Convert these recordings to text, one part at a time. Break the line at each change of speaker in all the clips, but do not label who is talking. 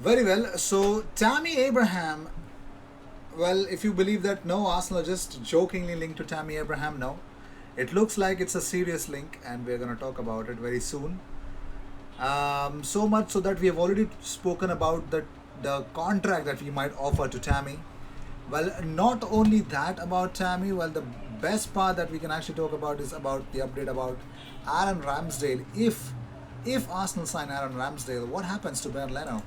Very well. So, Tammy Abraham, well, if you believe that, no, Arsenal are just jokingly linked to Tammy Abraham, no. It looks like it's a serious link, and we're going to talk about it very soon. So much so that we have already spoken about the contract that we might offer to Tammy. Well, not only that about Tammy, well, the best part that we can actually talk about is about the update about Aaron Ramsdale. If Arsenal sign Aaron Ramsdale, what happens to Ben Leno?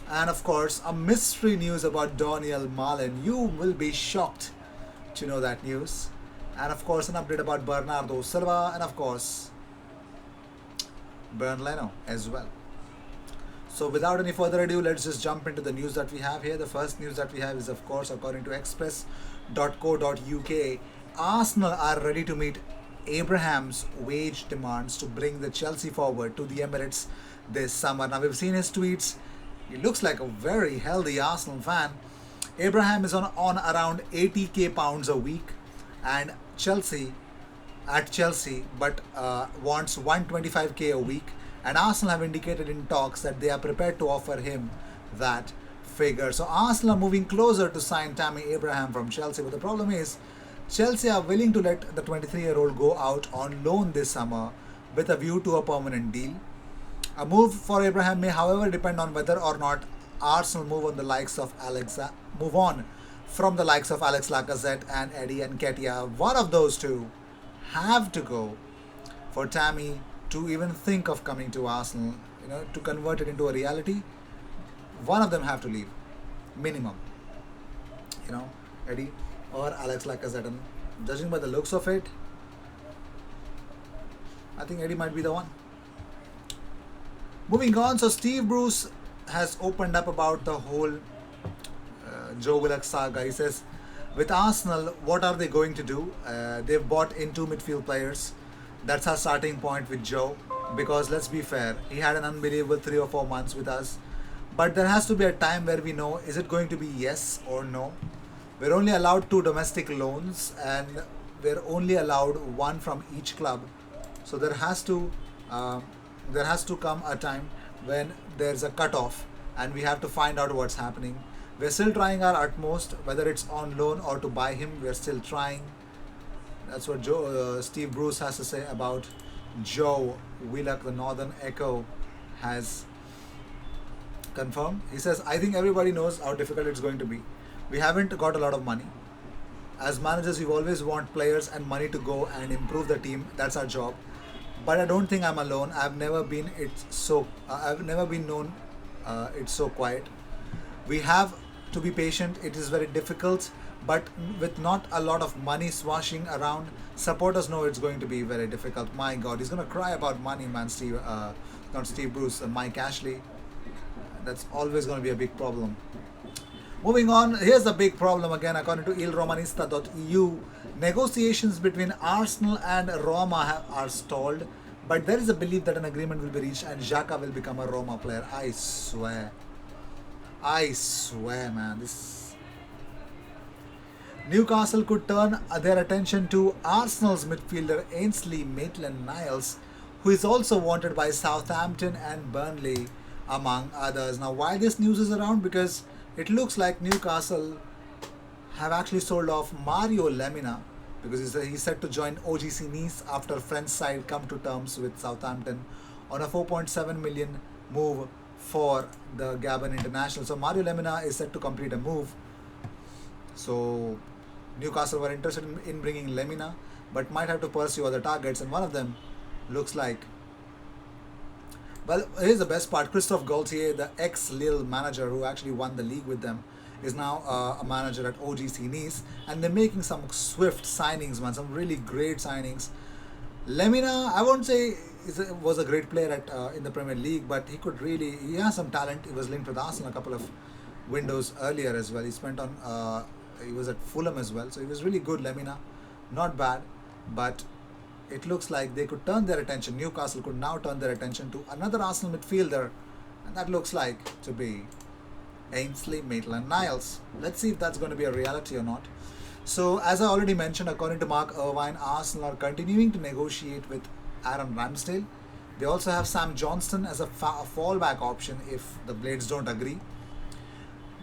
And of course, a mystery news about Daniel Malin. You will be shocked to know that news. And of course, an update about Bernardo Silva, and of course, Bern Leno as well. So, without any further ado, let's just jump into the news that we have here. The first news that we have is, of course, according to express.co.uk, Arsenal are ready to meet Abraham's wage demands to bring the Chelsea forward to the Emirates this summer. Now, we've seen his tweets. He looks like a very healthy Arsenal fan. Abraham is on around 80k pounds a week, and Chelsea, but wants 125k a week. And Arsenal have indicated in talks that they are prepared to offer him that figure. So Arsenal are moving closer to sign Tammy Abraham from Chelsea. But the problem is, Chelsea are willing to let the 23-year-old go out on loan this summer with a view to a permanent deal. A move for Abraham may, however, depend on whether or not Arsenal move on from the likes of Alex Lacazette and Eddie Nketiah. One of those two have to go for Tammy to even think of coming to Arsenal. To convert it into a reality, one of them have to leave, minimum. You know, Eddie or Alex Lacazette. And judging by the looks of it, I think Eddie might be the one. Moving on, so Steve Bruce has opened up about the whole Joe Willock saga. He says, with Arsenal, what are they going to do? They've bought in two midfield players. That's our starting point with Joe. Because let's be fair, he had an unbelievable 3 or 4 months with us. But there has to be a time where we know, is it going to be yes or no? We're only allowed two domestic loans, and we're only allowed one from each club. So uh, there has to come a time when there's a cutoff, and we have to find out what's happening. We're still trying our utmost, whether it's on loan or to buy him. We're still trying. That's what Steve Bruce has to say about Joe Willock. The Northern Echo has confirmed. He says, I think everybody knows how difficult it's going to be. We haven't got a lot of money. As managers, we always want players and money to go and improve the team. That's our job. But I don't think I'm alone. I've never been known it's so quiet. We have to be patient. It is very difficult, but with not a lot of money swashing around, supporters know it's going to be very difficult. My God, he's going to cry about money, man. Not Steve Bruce, Mike Ashley. That's always going to be a big problem. Moving on, here's a big problem again, according to ilromanista.eu. Negotiations between Arsenal and Roma are stalled, but there is a belief that an agreement will be reached and Xhaka will become a Roma player. I swear, man. This Newcastle could turn their attention to Arsenal's midfielder Ainsley Maitland-Niles, who is also wanted by Southampton and Burnley, among others. Now, why this news is around? Because it looks like Newcastle have actually sold off Mario Lemina, because he's set to join OGC Nice after French side come to terms with Southampton on a 4.7 million move for the Gabon international. So Mario Lemina is set to complete a move. So Newcastle were interested in bringing Lemina, but might have to pursue other targets, and one of them looks like, well, here's the best part. Christophe Gaultier, the ex-Lille manager who actually won the league with them, is now a manager at OGC Nice, and they're making some swift signings, man. Some really great signings. Lemina, I won't say was a great player in the Premier League, but he has some talent. He was linked with Arsenal a couple of windows earlier as well. He was at Fulham as well, so he was really good. Lemina, not bad, but it looks like they could turn their attention. Newcastle could now turn their attention to another Arsenal midfielder, and that looks like to be Ainsley Maitland-Niles. Let's see if that's going to be a reality or not. So, as I already mentioned, according to Mark Irvine, Arsenal are continuing to negotiate with Aaron Ramsdale. They also have Sam Johnston as a fallback option if the Blades don't agree.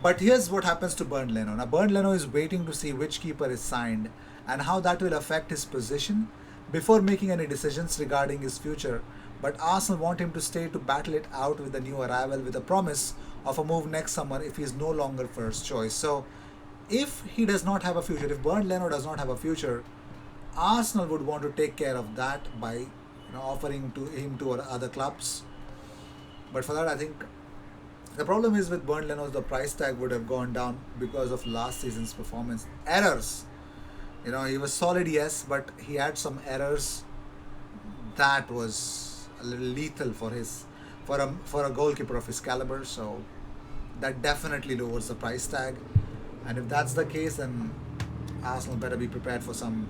But here's what happens to Bernd Leno. Now, Bernd Leno is waiting to see which keeper is signed and how that will affect his position before making any decisions regarding his future. But Arsenal want him to stay to battle it out with the new arrival with a promise of a move next summer if he is no longer first choice. So, if he does not have a future, if Bernd Leno does not have a future, Arsenal would want to take care of that by offering to him to other clubs. But for that, I think the problem is with Bernd Leno, the price tag would have gone down because of last season's performance. Errors. He was solid, yes, but he had some errors that was a little lethal for a goalkeeper of his caliber. So that definitely lowers the price tag. And if that's the case, then Arsenal better be prepared for some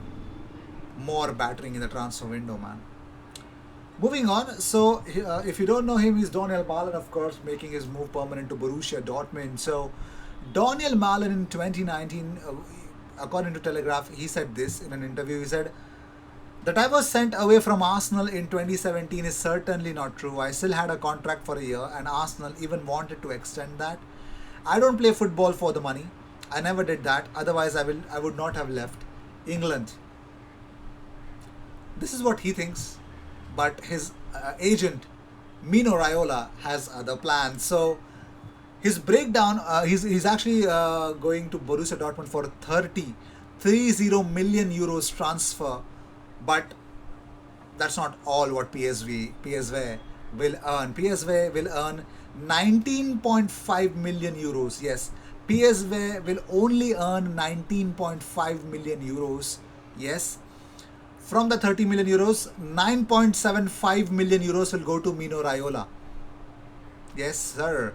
more battering in the transfer window, man. Moving on, so if you don't know him, he's Daniel Malen, of course, making his move permanent to Borussia Dortmund. So, Daniel Malen in 2019, according to Telegraph, he said this in an interview. He said, "That I was sent away from Arsenal in 2017 is certainly not true. I still had a contract for a year, and Arsenal even wanted to extend that. I don't play football for the money. I never did that. Otherwise, I would not have left England." This is what he thinks. But his agent, Mino Raiola, has other plans. So his breakdown, he's actually going to Borussia Dortmund for 30 million euros transfer. But that's not all what PSV will earn. PSV will earn 19.5 million euros. Yes, PSV will only earn 19.5 million euros. Yes. From the 30 million euros, 9.75 million euros will go to Mino Raiola. Yes, sir.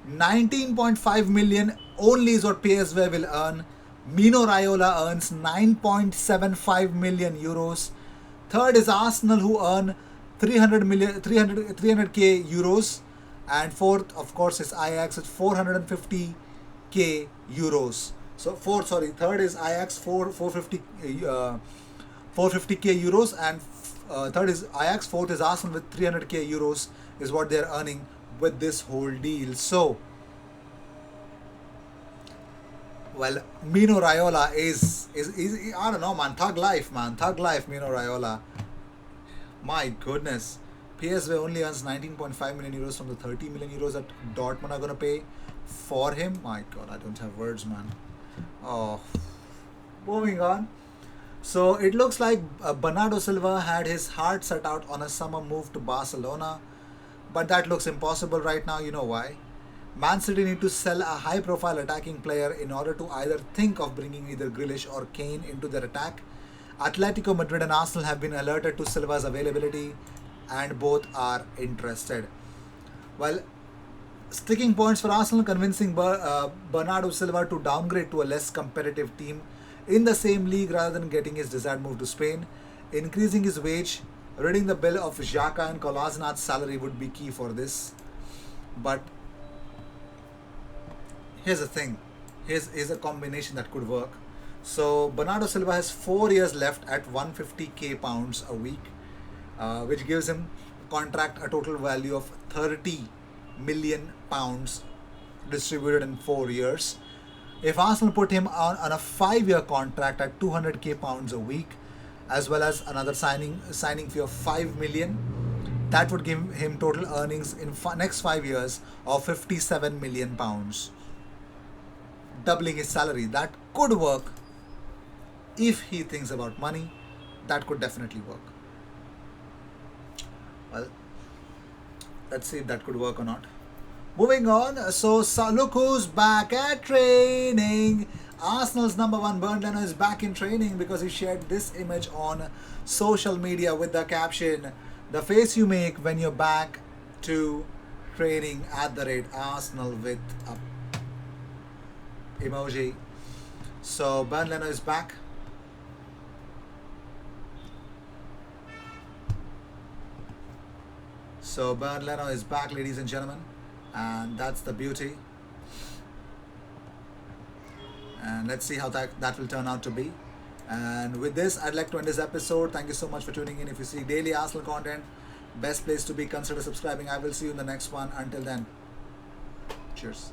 19.5 million only is what PSV will earn. Mino Raiola earns 9.75 million euros. Third is Arsenal, who earn 300k euros. And fourth, of course, is Ajax at 450k euros. So third is Ajax 450k euros, and third is Ajax, fourth is Arsenal with 300k euros is what they're earning with this whole deal. So, well, Mino Raiola is I don't know, man, thug life, Mino Raiola. My goodness, PSV only earns 19.5 million euros from the 30 million euros that Dortmund are gonna pay for him. My God, I don't have words, man. Oh, moving on. So it looks like Bernardo Silva had his heart set out on a summer move to Barcelona, but that looks impossible right now. You know why? Man City need to sell a high-profile attacking player in order to either think of bringing either Grealish or Kane into their attack. Atletico Madrid and Arsenal have been alerted to Silva's availability, and both are interested. Well, sticking points for Arsenal, convincing Bernardo Silva to downgrade to a less competitive team in the same league rather than getting his desired move to Spain. Increasing his wage, ridding the bill of Xhaka and Kolasinac's salary would be key for this. But here's the thing. Here's a combination that could work. So Bernardo Silva has 4 years left at 150k pounds a week, which gives him a total value of 30 million pounds distributed in 4 years. If Arsenal put him on a 5-year contract at 200k pounds a week, as well as another signing fee of 5 million, that would give him total earnings in next 5 years of 57 million pounds, doubling his salary. That could work if he thinks about money. That could definitely work. Well, let's see if that could work or not. Moving on, so look who's back at training. Arsenal's number one, Bernd Leno, is back in training because he shared this image on social media with the caption, "The face you make when you're back to training @Arsenal" with a emoji. So Bernd Leno is back. So Bernd Leno is back, ladies and gentlemen. And that's the beauty. And let's see how that will turn out to be. And with this, I'd like to end this episode. Thank you so much for tuning in. If you see daily Arsenal content, best place to be. Consider subscribing. I will see you in the next one. Until then, cheers.